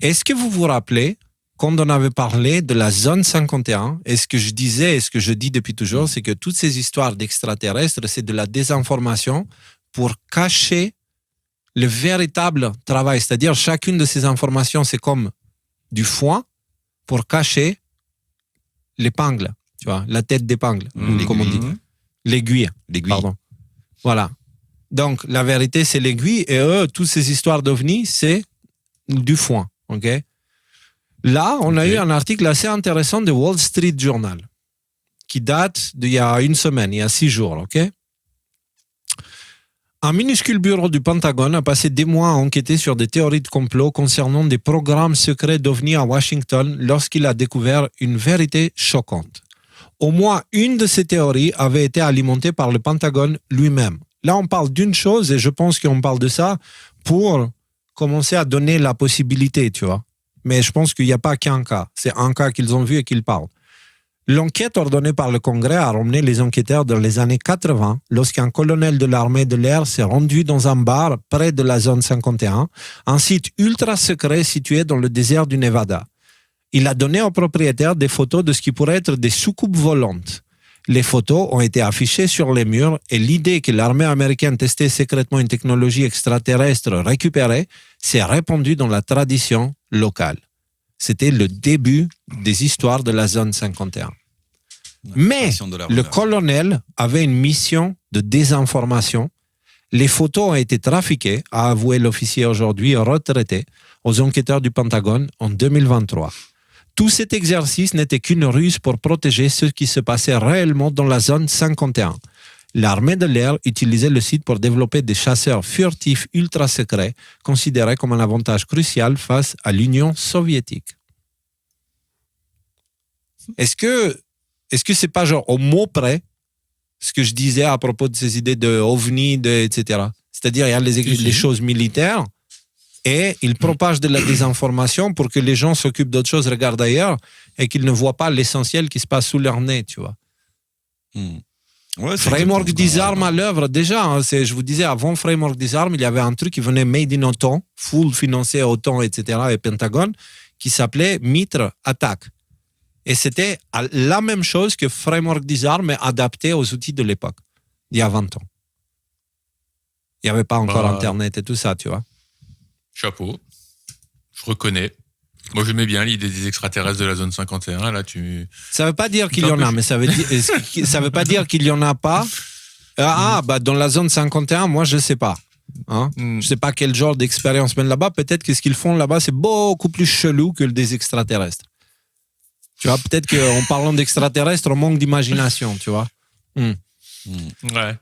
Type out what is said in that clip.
Est-ce que vous vous rappelez, quand on avait parlé de la zone 51, et ce que je disais et ce que je dis depuis toujours, c'est que toutes ces histoires d'extraterrestres, c'est de la désinformation pour cacher le véritable travail. C'est-à-dire, chacune de ces informations, c'est comme du foin pour cacher l'épingle, tu vois, la tête d'épingle, comme on dit. L'aiguille. Pardon. Voilà. Donc, la vérité, c'est l'aiguille, et eux, toutes ces histoires d'ovnis, c'est du foin. OK? Là, on a eu un article assez intéressant de Wall Street Journal qui date d'il y a une semaine, il y a 6 jours. OK? Un minuscule bureau du Pentagone a passé des mois à enquêter sur des théories de complot concernant des programmes secrets d'OVNI à Washington lorsqu'il a découvert une vérité choquante. Au moins une de ces théories avait été alimentée par le Pentagone lui-même. Là, on parle d'une chose et je pense qu'on parle de ça pour commencer à donner la possibilité, tu vois. Mais je pense qu'il n'y a pas qu'un cas. C'est un cas qu'ils ont vu et qu'ils parlent. L'enquête ordonnée par le Congrès a ramené les enquêteurs dans les années 80 lorsqu'un colonel de l'armée de l'air s'est rendu dans un bar près de la zone 51, un site ultra secret situé dans le désert du Nevada. Il a donné au propriétaire des photos de ce qui pourrait être des soucoupes volantes. Les photos ont été affichées sur les murs et l'idée que l'armée américaine testait secrètement une technologie extraterrestre récupérée s'est répandue dans la tradition locale. C'était le début des histoires de la zone 51. Mais le colonel avait une mission de désinformation. Les photos ont été trafiquées, a avoué l'officier aujourd'hui retraité, aux enquêteurs du Pentagone en 2023. Tout cet exercice n'était qu'une ruse pour protéger ce qui se passait réellement dans la zone 51. L'armée de l'air utilisait le site pour développer des chasseurs furtifs ultra secrets, considérés comme un avantage crucial face à l'Union soviétique. Est-ce que c'est pas genre au mot près ce que je disais à propos de ces idées de ovni, etc. C'est-à-dire il y a les choses militaires et ils propagent de la désinformation pour que les gens s'occupent d'autres choses, regardent ailleurs et qu'ils ne voient pas l'essentiel qui se passe sous leur nez, tu vois. Ouais, Framework Disarm à l'œuvre, déjà, hein, je vous disais, avant Framework Disarm, il y avait un truc qui venait made in OTAN, full financé OTAN, etc., et Pentagone, qui s'appelait Mitre Attack. Et c'était la même chose que Framework Disarm, mais adapté aux outils de l'époque, il y a 20 ans. Il n'y avait pas encore Internet et tout ça, tu vois. Chapeau, je reconnais. Moi, j'aimais bien l'idée des extraterrestres de la zone 51. Là, ça veut pas dire qu'il y en a, mais ça veut pas dire qu'il y en a pas. Dans la zone 51, moi, je sais pas. Hein? Je sais pas quel genre d'expérience mène là-bas. Peut-être que ce qu'ils font là-bas, c'est beaucoup plus chelou que des extraterrestres. Tu vois, peut-être qu'en parlant d'extraterrestres, on manque d'imagination, tu vois. Ouais.